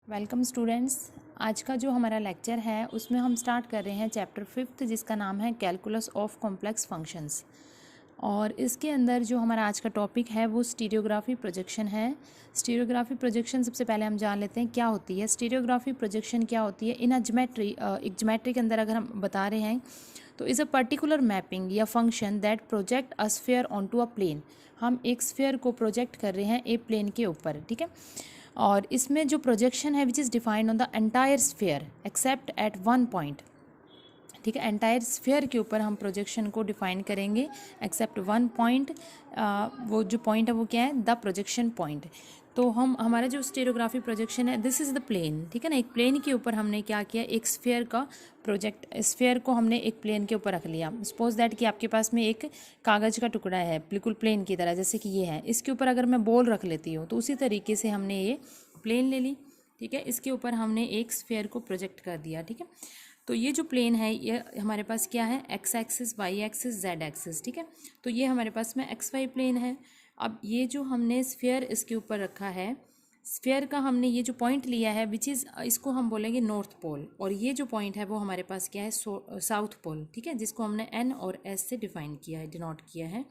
Welcome students. आज का जो हमारा लेक्चर है उसमें हम स्टार्ट कर रहे हैं चैप्टर 5 जिसका नाम है कैलकुलस ऑफ कॉम्प्लेक्स फंक्शंस। और इसके अंदर जो हमारा आज का टॉपिक है वो स्टीरियोग्राफी प्रोजेक्शन है। स्टीरियोग्राफी प्रोजेक्शन सबसे पहले हम जान लेते हैं क्या होती है। स्टीरियोग्राफी प्रोजेक्शन क्या होती है इन अ ज्योमेट्री। एक ज्योमेट्री के अंदर अगर हम बता रहे हैं तो इज़ अ पर्टिकुलर मैपिंग या function that project a sphere onto a plane. हम एक स्फीयर को प्रोजेक्ट कर रहे हैं एक प्लेन के ऊपर, ठीक है। और इसमें जो प्रोजेक्शन है which is defined on the entire sphere accept eight one point, ठीक है। एंटायर स्फीयर के ऊपर हम प्रोजेक्शन को डिफाइन करेंगे एक्सेप्ट वन पॉइंट। वो जो पॉइंट है वो क्या है, द प्रोजेक्शन पॉइंट। तो हमारा जो स्टीरियोग्राफी प्रोजेक्शन है दिस इज़ द प्लेन, ठीक है ना। एक प्लेन के ऊपर हमने क्या किया, एक स्फीयर का प्रोजेक्ट, स्फीयर को हमने एक प्लेन के ऊपर रख लिया। सपोज दैट कि आपके पास में एक कागज़ का टुकड़ा है बिल्कुल प्लेन की तरह, जैसे कि ये है। इसके ऊपर अगर मैं बॉल रख लेती हूँ तो उसी तरीके से हमने ये प्लेन ले ली, ठीक है। इसके ऊपर हमने एक स्फीयर को प्रोजेक्ट कर दिया, ठीक है। तो ये जो प्लेन है ये हमारे पास क्या है, x axis, y axis, z axis, ठीक है। तो ये हमारे पास में एक्स वाई प्लेन है। अब ये जो हमने स्फीयर इसके ऊपर रखा है, स्फीयर का हमने ये जो पॉइंट लिया है विच इज़, इसको हम बोलेंगे नॉर्थ पोल। और ये जो पॉइंट है वो हमारे पास क्या है, साउथ पोल, ठीक है, जिसको हमने एन और एस से डिफाइन किया है, डिनोट किया है।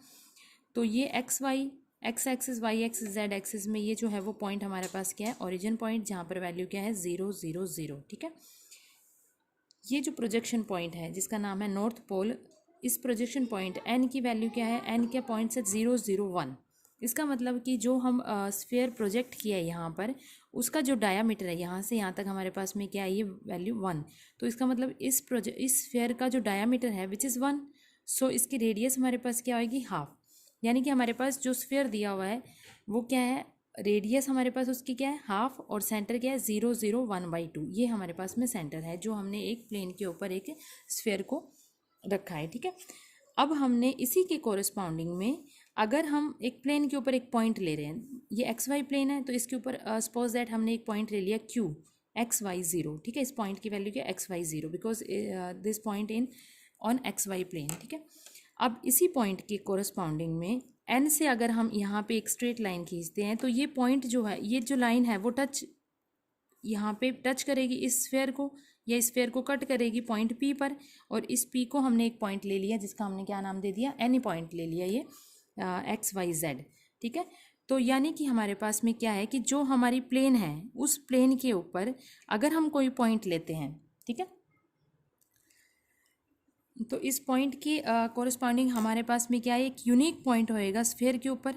तो ये x y, x axis, y axis, z axis में ये जो है वो पॉइंट हमारे पास क्या है, ओरिजिन पॉइंट, जहाँ पर वैल्यू क्या है 0 0 0, ठीक है। ये जो प्रोजेक्शन पॉइंट है जिसका नाम है नॉर्थ पोल, इस प्रोजेक्शन पॉइंट एन की वैल्यू क्या है, एन के पॉइंट से 0 0 1। इसका मतलब कि जो हम स्फीयर प्रोजेक्ट किया है यहाँ पर, उसका जो डायामीटर है यहाँ से यहाँ तक हमारे पास में क्या है, ये वैल्यू 1। तो इसका मतलब इस स्फीयर का जो डायामीटर है विच इज़ 1, सो इसकी रेडियस हमारे पास क्या होगी, हाफ। यानी कि हमारे पास जो स्फीयर दिया हुआ है वो क्या है, रेडियस हमारे पास उसकी क्या है, हाफ, और सेंटर क्या है 0 0 1/2। ये हमारे पास में सेंटर है जो हमने एक प्लेन के ऊपर एक स्फीयर को रखा है, ठीक है। अब हमने इसी के कोरस्पॉन्डिंग में अगर हम एक प्लेन के ऊपर एक पॉइंट ले रहे हैं, ये एक्स वाई प्लेन है तो इसके ऊपर सपोज दैट हमने एक पॉइंट ले लिया क्यू एक्स वाई 0, ठीक है। इस पॉइंट की वैल्यू क्या है, x y 0, because this point in on x y plane, ठीक है। अब इसी पॉइंट के कोरस्पॉन्डिंग में एन से अगर हम यहाँ पे एक स्ट्रेट लाइन खींचते हैं तो ये पॉइंट जो है, ये जो लाइन है वो यहाँ पे टच करेगी इस स्फीयर को, या स्फीयर को कट करेगी पॉइंट पी पर। और इस पी को हमने एक पॉइंट ले लिया जिसका हमने क्या नाम दे दिया, एनी पॉइंट ले लिया, ये एक्स वाई जेड, ठीक है। तो यानी कि हमारे पास में क्या है कि जो हमारी प्लेन है उस प्लेन के ऊपर अगर हम कोई पॉइंट लेते हैं, ठीक है, तो इस पॉइंट की कोरस्पॉन्डिंग हमारे पास में क्या है, एक यूनिक पॉइंट होएगा स्फीयर के ऊपर।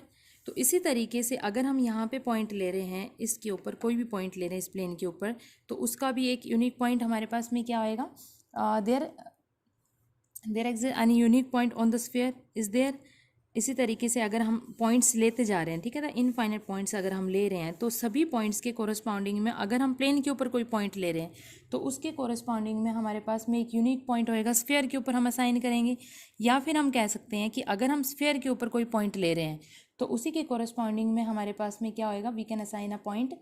तो इसी तरीके से अगर हम यहाँ पे पॉइंट ले रहे हैं, इसके ऊपर कोई भी पॉइंट ले रहे हैं इस प्लेन के ऊपर, तो उसका भी एक यूनिक पॉइंट हमारे पास में क्या होएगा, there exist any unique point on the sphere is there. इसी तरीके से अगर हम पॉइंट्स लेते जा रहे हैं, ठीक है ना, इनफाइनाइट पॉइंट्स अगर हम ले रहे हैं तो सभी पॉइंट्स के कोरस्पॉन्डिंग में अगर हम प्लेन के ऊपर कोई पॉइंट ले रहे हैं तो उसके कोरस्पॉन्डिंग में हमारे पास में एक यूनिक पॉइंट होएगा, स्फीयर के ऊपर हम असाइन करेंगे। या फिर हम कह सकते हैं कि अगर हम स्फीयर के ऊपर कोई पॉइंट ले रहे हैं तो उसी के कोरस्पॉन्डिंग में हमारे पास में क्या होएगा, we can assign a point,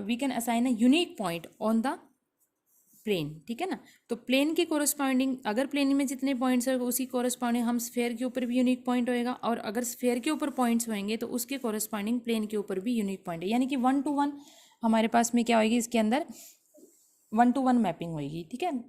we can assign a unique point on the plane, ठीक है ना। तो प्लेन के कोरस्पॉन्डिंग अगर प्लेन में जितने पॉइंट्स होंगे उसी कोरस्पॉन्डिंग हम स्फीयर के ऊपर भी यूनिक पॉइंट होएगा, और अगर स्फीयर के ऊपर पॉइंट्स होंगे तो उसके कोरस्पॉन्डिंग प्लेन के ऊपर भी यूनिक पॉइंट है। यानी कि 1 to 1 हमारे पास में क्या होगी, इसके अंदर 1 to 1 मैपिंग होगी, ठीक है।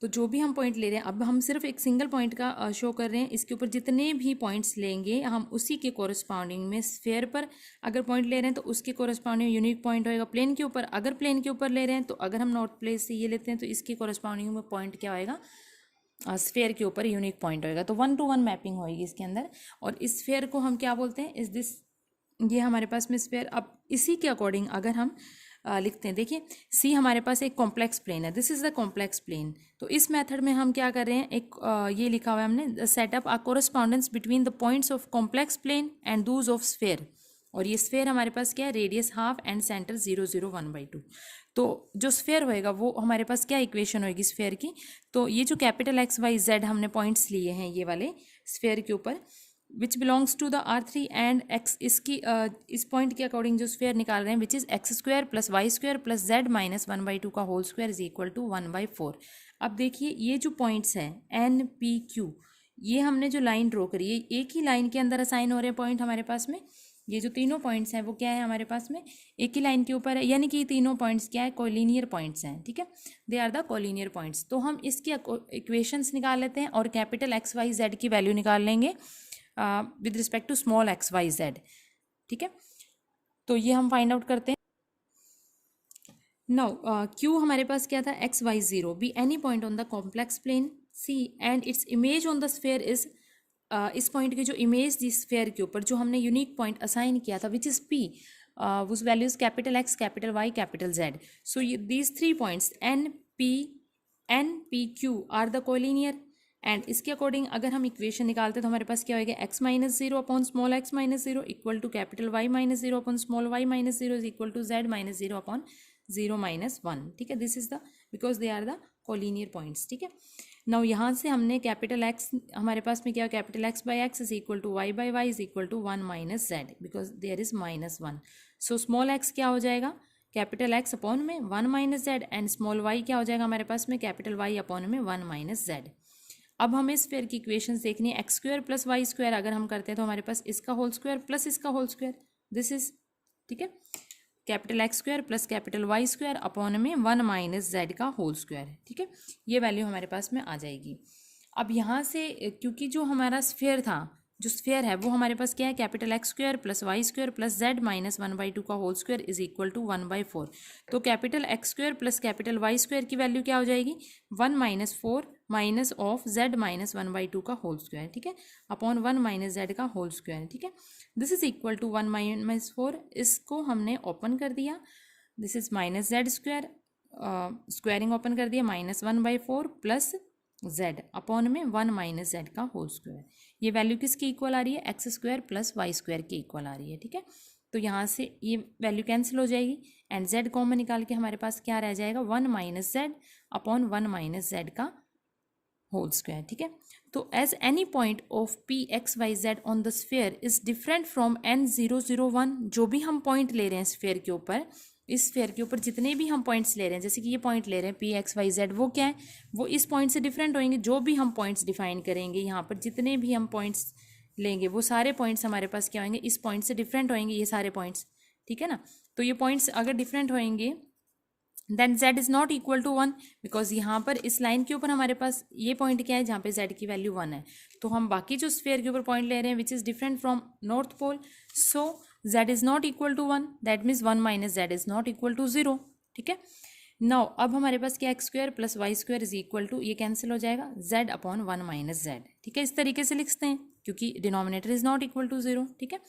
तो जो भी हम पॉइंट ले रहे हैं, अब हम सिर्फ एक सिंगल पॉइंट का शो कर रहे हैं, इसके ऊपर जितने भी पॉइंट्स लेंगे हम उसी के कोरस्पॉन्डिंग में स्फीयर पर अगर पॉइंट ले रहे हैं तो उसके कोरस्पॉन्डिंग यूनिक पॉइंट होएगा प्लेन के ऊपर। अगर प्लेन के ऊपर ले रहे हैं तो अगर हम नॉर्थ प्लेस से ये लेते हैं तो इसके कोरस्पॉन्डिंग में पॉइंट क्या होएगा, स्फीयर के ऊपर यूनिक पॉइंट होएगा। तो 1 to 1 मैपिंग होएगी इसके अंदर। और इस स्फीयर को हम क्या बोलते हैं, इस दिस, ये हमारे पास में स्फीयर। अब इसी के अकॉर्डिंग अगर हम लिखते हैं, देखिए सी हमारे पास एक कॉम्प्लेक्स प्लेन है, this is the complex plane. तो इस मेथड में हम क्या कर रहे हैं, एक ये लिखा हुआ है हमने, setup a correspondence between the points of complex plane and those of sphere. और ये स्फीयर हमारे पास क्या है, रेडियस हाफ एंड सेंटर 0 0 1/2। तो जो स्फीयर होएगा वो हमारे पास क्या इक्वेशन होएगी स्फीयर की, तो ये जो कैपिटल एक्स वाई जेड हमने पॉइंट्स लिए हैं ये वाले स्फीयर के ऊपर, which belongs to the R3 and x, इसकी इस पॉइंट के अकॉर्डिंग जो स्फीयर निकाल रहे हैं which is x² + y² + z - 1/2 का whole square is equal to 1/4। अब देखिए ये जो पॉइंट्स हैं एन पी क्यू, ये हमने जो लाइन ड्रॉ करी है एक ही लाइन के अंदर असाइन हो रहे हैं पॉइंट हमारे पास में, ये जो तीनों पॉइंट्स हैं वो क्या है हमारे पास में, एक ही लाइन के ऊपर है, यानी कि ये तीनों पॉइंट्स क्या है, कोलिनियर पॉइंट्स हैं, ठीक है, they are the collinear points. तो हम इसकी इक्वेशंस निकाल लेते हैं और कैपिटल एक्स वाई जेड की वैल्यू निकाल लेंगे with respect to small x Y z, ठीक है। तो ये हम फाइंड आउट करते हैं। नाउ क्यू हमारे पास क्या था, x y zero be any point on the complex plane C and its image on the sphere is, इस पॉइंट की जो इमेज थी स्फेयर के ऊपर जो हमने यूनिक पॉइंट असाइन किया था विच इज़ पी, उस values capital x capital Y capital Z. So these three points N P Q are the collinear and इसके अकॉर्डिंग अगर हम इक्वेशन निकालते तो हमारे पास क्या होएगा, x minus zero upon small x minus zero equal to capital Y minus zero upon small y minus zero is equal to z minus zero upon zero minus one, ठीक है। This is the because they are the collinear points, ठीक है। Now यहाँ से हमने capital x, हमारे पास में क्या, capital X by x is equal to Y by y is equal to one minus z because there is minus one. So small x क्या हो जाएगा, कैपिटल एक्स अपॉन में one minus z and small y क्या हो जाएगा हमारे पास में, कैपिटल वाई अपॉन में वन माइनस जेड। अब हमें स्फीयर की इक्वेशंस देखनी है, x square plus y square अगर हम करते हैं तो हमारे पास इसका होल स्क्वायर प्लस इसका होल स्क्वायर, दिस इज, ठीक है, capital x square plus capital Y square upon में वन माइनस जेड का होल स्क्वायर, ठीक है। ये वैल्यू हमारे पास में आ जाएगी। अब यहाँ से क्योंकि जो हमारा स्फीयर था, जो स्फीयर है वो हमारे पास क्या है, capital x square plus y square plus z minus one by two का whole square is equal to one by four. तो capital x square plus capital Y square की वैल्यू क्या हो जाएगी, one minus four minus of z minus one by two का whole square, ठीक है, upon one minus z का whole square, ठीक है। This is equal to one minus four, इसको हमने ओपन कर दिया, this is minus z square, squaring open कर दिया, minus one by four plus z upon में वन माइनस जेड का होल स्क्वायर। ये वैल्यू किसकी इक्वल आ रही है, x square plus y square की इक्वल आ रही है, ठीक है। तो यहाँ से ये वैल्यू कैंसिल हो जाएगी एंड जेड कॉमन निकाल के हमारे पास क्या रह जाएगा, one minus z upon one minus z का होल स्क्वायर, ठीक है। तो as any point of P x Y z on the sphere is different from N zero zero one, जो भी हम पॉइंट ले रहे हैं स्फीयर के ऊपर, इस स्फीयर के ऊपर जितने भी हम पॉइंट्स ले रहे हैं, जैसे कि ये पॉइंट ले रहे हैं पी एक्स वाई जेड, वो क्या है, वो इस पॉइंट से डिफरेंट होंगे। जो भी हम पॉइंट्स डिफाइन करेंगे यहाँ पर, जितने भी हम पॉइंट्स लेंगे वो सारे पॉइंट्स हमारे पास क्या होंगे, इस पॉइंट से डिफरेंट होंगे ये सारे पॉइंट्स, ठीक है ना। तो ये पॉइंट्स अगर डिफरेंट होंगे then z is not equal to one, because यहाँ पर इस लाइन के ऊपर हमारे पास ये पॉइंट क्या है जहाँ पे z की वैल्यू वन है। तो हम बाकी जो स्फीयर के ऊपर पॉइंट ले रहे हैं which is different from north pole, so z is not equal to one, that means one minus z is not equal to zero, ठीक है। नाउ अब हमारे पास क्या, x square plus y square is equal to, ये cancel हो जाएगा, z upon one minus z, ठीक है। इस तरीके से लिखते हैं क्योंकि denominator is not equal to zero, ठीक है।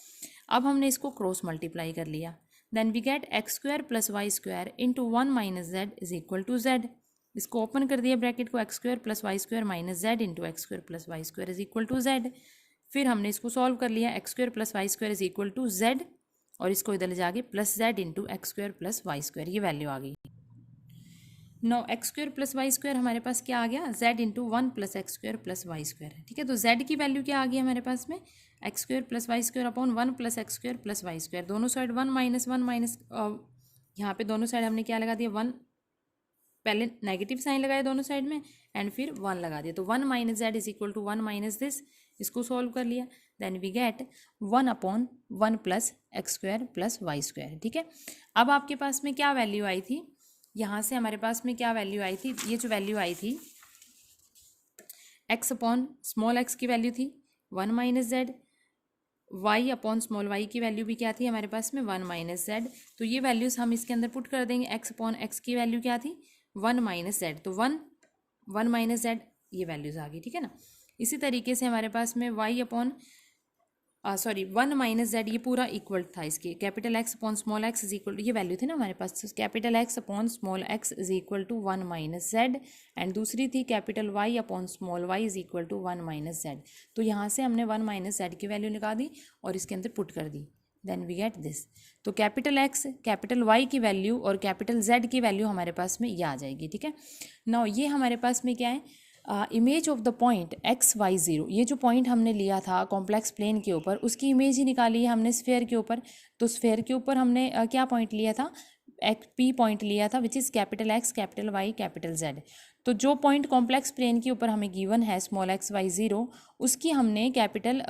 अब हमने इसको क्रॉस मल्टीप्लाई कर लिया, then we get x square plus y square into 1 minus z is equal to z। इसको ओपन कर दिया ब्रैकेट को, x square plus y square minus z into x square plus y square is equal to z। फिर हमने इसको solve कर लिया, x square plus y square is equal to z और इसको इधर ले जाके प्लस z into x square plus y square, ये वैल्यू आ गई। Now x square plus y square हमारे पास क्या आ गया, z into one plus x square plus y square है, ठीक है। तो z की वैल्यू क्या आ गई हमारे पास में, x square plus y square upon one plus x square plus y square, दोनों साइड वन माइनस यहाँ पे दोनों साइड हमने क्या लगा दिया, वन, पहले नेगेटिव साइन लगाया दोनों साइड में एंड फिर वन लगा दिया, तो one minus z is equal to one minus this, इसको सॉल्व कर लिया, then we get one upon one plus x square plus y square, ठीक है। अब आपके पास में क्या वैल्यू आई थी, यहाँ से हमारे पास में क्या वैल्यू आई थी, ये जो वैल्यू आई थी x अपॉन स्मॉल x की वैल्यू थी one minus Z, y upon small y की वैल्यू भी क्या थी हमारे पास में वन माइनस जेड। तो ये वैल्यूज़ हम इसके अंदर पुट कर देंगे, x अपॉन x की वैल्यू क्या थी वन माइनस जेड, तो वन माइनस जेड ये वैल्यूज़ आ गई, ठीक है ना। इसी तरीके से हमारे पास में y upon one minus z, ये पूरा इक्वल था इसके, capital x upon small x is equal to, ये वैल्यू थी ना हमारे पास, capital x upon small x is equal to one minus z and दूसरी थी capital Y upon small y is equal to one minus z. तो यहाँ से हमने वन माइनस जेड की वैल्यू निकाल दी और इसके अंदर पुट कर दी, देन वी गेट दिस। तो कैपिटल एक्स कैपिटल वाई की वैल्यू और कैपिटल जेड की वैल्यू हमारे पास में ये आ जाएगी, ठीक है। नाउ ये हमारे पास में क्या है, image of the point x y zero, ये जो पॉइंट हमने लिया था कॉम्प्लेक्स प्लेन के ऊपर उसकी इमेज ही निकाली है हमने स्फेयर के ऊपर। तो स्फेयर के ऊपर हमने क्या पॉइंट लिया था, एक पी पॉइंट लिया था which is capital x capital Y capital z. तो जो पॉइंट कॉम्प्लेक्स प्लेन के ऊपर हमें गिवन है स्मॉल एक्स वाई ज़ीरो, उसकी हमने कैपिटल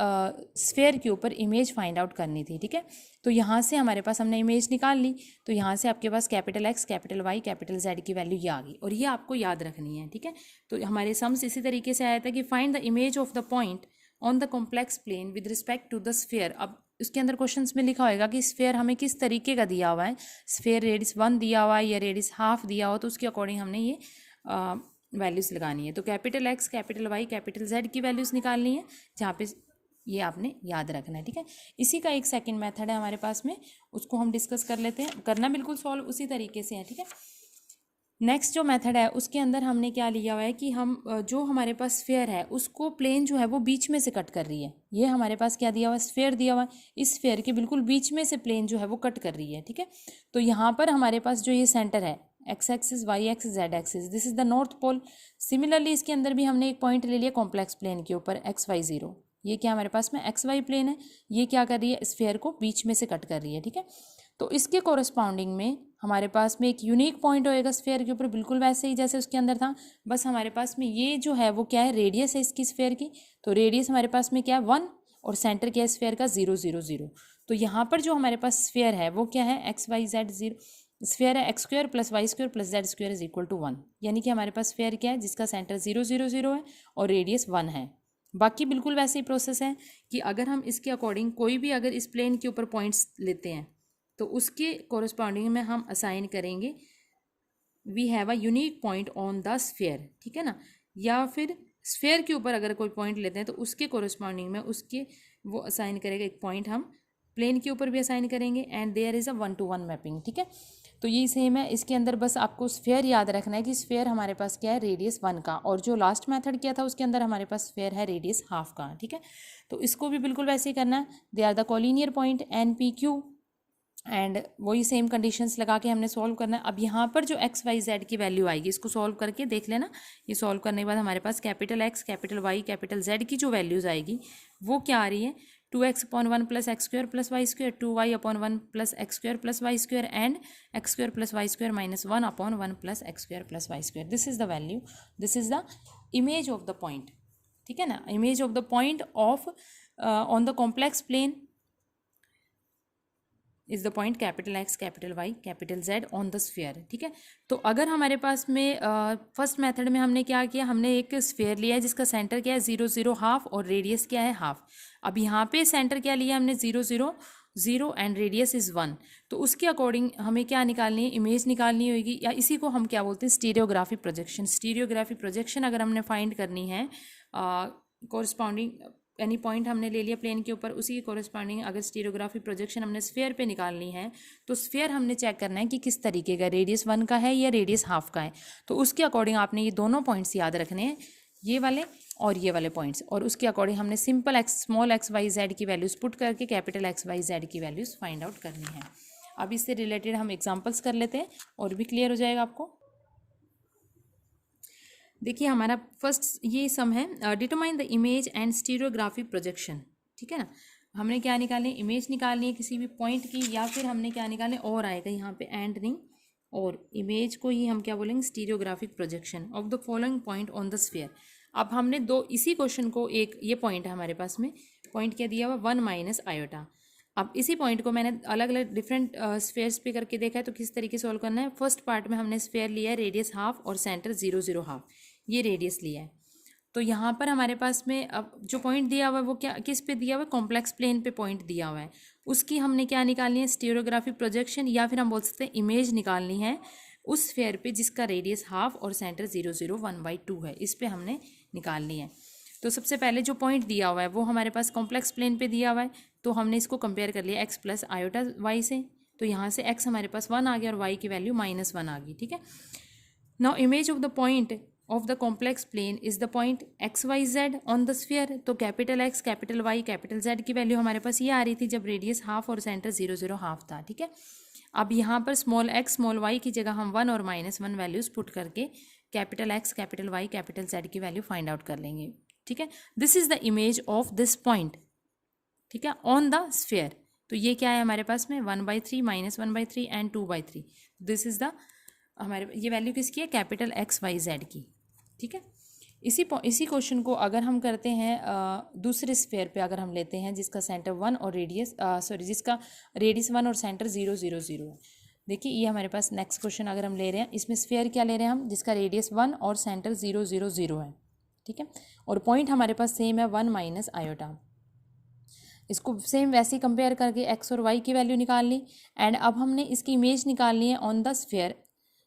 स्फेयर के ऊपर इमेज फाइंड आउट करनी थी, ठीक है। तो यहाँ से हमारे पास हमने इमेज निकाल ली, तो यहाँ से आपके पास capital x, capital Y, capital z की वैल्यू ये आ गई, और ये आपको याद रखनी है, ठीक है। तो हमारे सम्स इसी तरीके से आया था कि find the image of the point on the complex plane with respect to the sphere. अब उसके अंदर क्वेश्चंस में लिखा होगा कि स्फेयर हमें किस तरीके का दिया हुआ है, स्फेयर रेडियस 1 दिया हुआ है या रेडियस हाफ दिया हुआ, तो उसके अकॉर्डिंग हमने ये वैल्यूज़ लगानी है। तो capital x, capital Y, capital z की वैल्यूज़ निकालनी है, जहाँ पे ये आपने याद रखना है, ठीक है। इसी का एक सेकंड मेथड है हमारे पास में, उसको हम डिस्कस कर लेते हैं। करना बिल्कुल सॉल्व उसी तरीके से है, ठीक है। नेक्स्ट जो मेथड है उसके अंदर हमने क्या लिया हुआ है कि हम जो हमारे पास स्फेयर है उसको प्लेन जो है वो बीच में से कट कर रही है। ये हमारे पास क्या दिया हुआ है, स्फेयर दिया हुआ है, इस स्फेयर के बिल्कुल बीच में से प्लेन जो है वो कट कर रही है, ठीक है। तो यहाँ पर हमारे पास जो ये सेंटर है, x axis, y axis, z axis, this is the north pole. Similarly इसके अंदर भी हमने एक पॉइंट ले लिया कॉम्प्लेक्स प्लेन के ऊपर, एक्स वाई ज़ीरो। ये क्या हमारे पास में एक्स वाई प्लेन है, ये क्या कर रही है, स्फेयर को बीच में से कट कर रही है, ठीक है। तो इसके कोरस्पॉन्डिंग में हमारे पास में एक यूनिक पॉइंट होएगा स्फेयर के ऊपर, बिल्कुल वैसे ही जैसे उसके अंदर था, बस हमारे पास में ये जो है वो क्या है, रेडियस है इसकी स्फेयर की। तो रेडियस हमारे पास में क्या है 1, और सेंटर क्या है स्फेयर का 0 0 0। तो यहाँ पर जो हमारे पास स्फेयर है वो क्या है, x Y z zero, sphere है x square plus y square plus z square is equal to 1, यानी कि हमारे पास स्फेयर क्या है जिसका सेंटर 0 0 0 है और रेडियस 1 है। बाकी बिल्कुल वैसे ही प्रोसेस है कि अगर हम इसके अकॉर्डिंग कोई भी अगर इस प्लेन के ऊपर पॉइंट्स लेते हैं तो उसके कोरस्पॉन्डिंग में हम असाइन करेंगे we have a unique point on the sphere, ठीक है ना। या फिर स्फेयर के ऊपर अगर कोई पॉइंट लेते हैं तो उसके कोरस्पॉन्डिंग में उसके वो असाइन करेगा एक पॉइंट, हम प्लेन के ऊपर भी असाइन करेंगे, and there is a 1-to-1 mapping, ठीक है। तो यही सेम है, इसके अंदर बस आपको स्फेयर याद रखना है कि स्फेयर हमारे पास क्या है, रेडियस 1 का, और जो लास्ट मेथड किया था उसके अंदर हमारे पास स्फेयर है रेडियस हाफ का, ठीक है। तो इसको भी बिल्कुल वैसे ही करना है, they are the collinear point n P q, and वही सेम कंडीशंस लगा के हमने सॉल्व करना है। अब यहाँ पर जो एक्स वाई जेड की वैल्यू आएगी इसको सॉल्व करके देख लेना। ये सॉल्व करने के बाद हमारे पास capital x, capital Y, capital z की जो वैल्यूज़ आएगी वो क्या आ रही है, 2x/1 plus x square plus y square, 2y/1 plus x square plus y square, and x square plus y square minus 1/1 plus x square plus y square. This is the value, this is the image of the point, ठीक है ना। Image of the point of on the complex plane is the point capital x, capital Y, capital z on the sphere, ठीक है। तो अगर हमारे पास में फर्स्ट मेथड में हमने क्या किया, हमने एक स्फेयर लिया है जिसका सेंटर क्या है 0 0 हाफ और रेडियस क्या है हाफ। अब यहाँ पे सेंटर क्या लिया हमने 0 0 0 एंड रेडियस इज़ 1। तो उसके अकॉर्डिंग हमें क्या निकालनी है, इमेज निकालनी होगी, या इसी को हम क्या बोलते हैं, स्टीरियोग्राफी प्रोजेक्शन। स्टीरियोग्राफी प्रोजेक्शन अगर हमने फाइंड करनी है कोरस्पॉन्डिंग एनी पॉइंट हमने ले लिया प्लेन के ऊपर, उसी के कोरस्पॉन्डिंग अगर स्टीरियोग्राफी प्रोजेक्शन हमने स्फेयर पे निकालनी है तो स्फेयर हमने चेक करना है कि किस तरीके का, रेडियस 1 का है या रेडियस हाफ का है। तो उसके अकॉर्डिंग आपने ये दोनों पॉइंट्स याद रखने हैं, ये वाले और ये वाले पॉइंट्स, और उसके अकॉर्डिंग हमने simple x, small x Y Z की वैल्यूज़ पुट करके कैपिटल एक्स वाई जेड की वैल्यूज़ फाइंड आउट करनी है। अब इससे रिलेटेड हम एग्जाम्पल्स कर लेते हैं और भी क्लियर हो जाएगा आपको। देखिए हमारा फर्स्ट ये सम है, determine the image and stereography projection, ठीक है ना। हमने क्या निकालनी है, इमेज निकालनी है किसी भी पॉइंट की, या फिर हमने क्या निकालना है, और आएगा यहाँ पे एंड नहीं, और इमेज को ही हम क्या बोलेंगे, stereographic projection of the following point on the sphere. अब हमने दो इसी क्वेश्चन को, एक ये पॉइंट है हमारे पास में, पॉइंट क्या दिया हुआ 1 माइनस आयोटा। अब इसी पॉइंट को मैंने अलग अलग डिफरेंट स्फेयर्स पे करके देखा है, तो किस तरीके से सॉल्व करना है। फर्स्ट पार्ट में हमने स्फेयर लिया है रेडियस हाफ और सेंटर 0 0 हाफ, ये रेडियस लिया है। तो यहाँ पर हमारे पास में अब जो पॉइंट दिया हुआ है वो क्या, किस पे दिया हुआ है, कॉम्प्लेक्स प्लेन पे पॉइंट दिया हुआ है। उसकी हमने क्या निकालनी है, स्टीरियोग्राफी प्रोजेक्शन, या फिर हम बोल सकते हैं इमेज निकालनी है उस स्फेयर पे जिसका रेडियस हाफ और सेंटर 0 0 1/2 है, इस पे हमने निकालनी है। तो सबसे पहले जो पॉइंट दिया हुआ है वो हमारे पास कॉम्प्लेक्स प्लेन पे दिया हुआ है, तो हमने इसको कंपेयर कर लिया एक्स प्लस आयोटा वाई से। तो यहाँ से एक्स हमारे पास 1 आ गया और वाई की वैल्यू -1 आ गई, ठीक है। Now image of the point of the complex plane is the point x Y z on the sphere. तो capital x, capital Y, capital z की वैल्यू हमारे पास ये आ रही थी जब रेडियस हाफ और सेंटर 0 0 हाफ था, ठीक है। अब यहाँ पर स्मॉल एक्स स्मॉल वाई की जगह हम 1 और -1 वैल्यूज पुट करके capital x, capital Y, capital z की वैल्यू फाइंड आउट कर लेंगे, ठीक है। This is the image of this point, ठीक है, ऑन द स्फीयर। तो ये क्या है हमारे पास में 1/3 -1/3 एंड 2/3। दिस इज द हमारे, ये वैल्यू किसकी है, कैपिटल एक्स वाई जेड की, ठीक है। इसी क्वेश्चन को अगर हम करते हैं दूसरे स्फेयर पे, अगर हम लेते हैं जिसका सेंटर 1 और रेडियस जिसका रेडियस 1 और सेंटर 0 0 0 है। देखिए ये हमारे पास नेक्स्ट क्वेश्चन अगर हम ले रहे हैं, इसमें स्फेयर क्या ले रहे हैं हम, जिसका रेडियस 1 और सेंटर 0 0 0 है। ठीक है, और पॉइंट हमारे पास सेम है 1 माइनस आयोटा। इसको सेम वैसे ही कंपेयर करके एक्स और वाई की वैल्यू निकाल ली, एंड अब हमने इसकी इमेज निकालनी है ऑन द स्फेयर।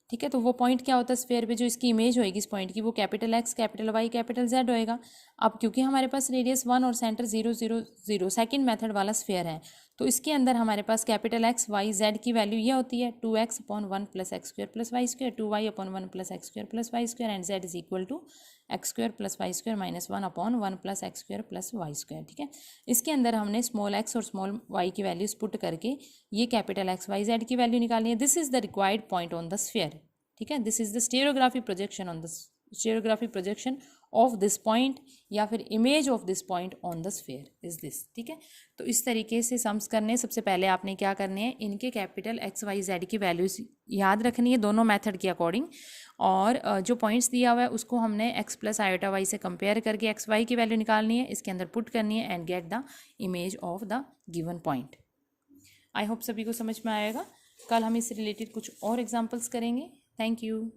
ठीक है, तो वो पॉइंट क्या होता है स्फेयर पे, जो इसकी इमेज होएगी इस पॉइंट की, वो capital x, capital Y, capital z होएगा। अब क्योंकि हमारे पास रेडियस 1 और सेंटर 0 0 0 सेकेंड मेथड वाला स्फेयर है, तो इसके अंदर हमारे पास कैपिटल एक्स वाई जेड की वैल्यू ये होती है 2x upon 1 plus x square plus y square, 2y upon 1 plus x square plus y square, and z is equal to x square plus y square minus 1 upon 1 plus x square plus y square. ठीक है, इसके अंदर हमने small x और small y की values put करके ये capital x Y Z की वैल्यू निकालनी है। This is the required point on the sphere. ठीक है, this is the stereography projection on the stereography projection of this point, या फिर image of this point on the sphere is this. ठीक है, तो इस तरीके से सम्स करने, सबसे पहले आपने क्या करने हैं, इनके कैपिटल एक्स वाई जेड की वैल्यूज याद रखनी है दोनों मेथड के अकॉर्डिंग, और जो पॉइंट्स दिया हुआ है उसको हमने एक्स प्लस आयोटा वाई से कंपेयर करके एक्स वाई की वैल्यू निकालनी है, इसके अंदर पुट करनी है and get the image of the given point. I hope सभी को समझ में आएगा। कल हम इससे रिलेटेड कुछ और एग्जाम्पल्स करेंगे। Thank you.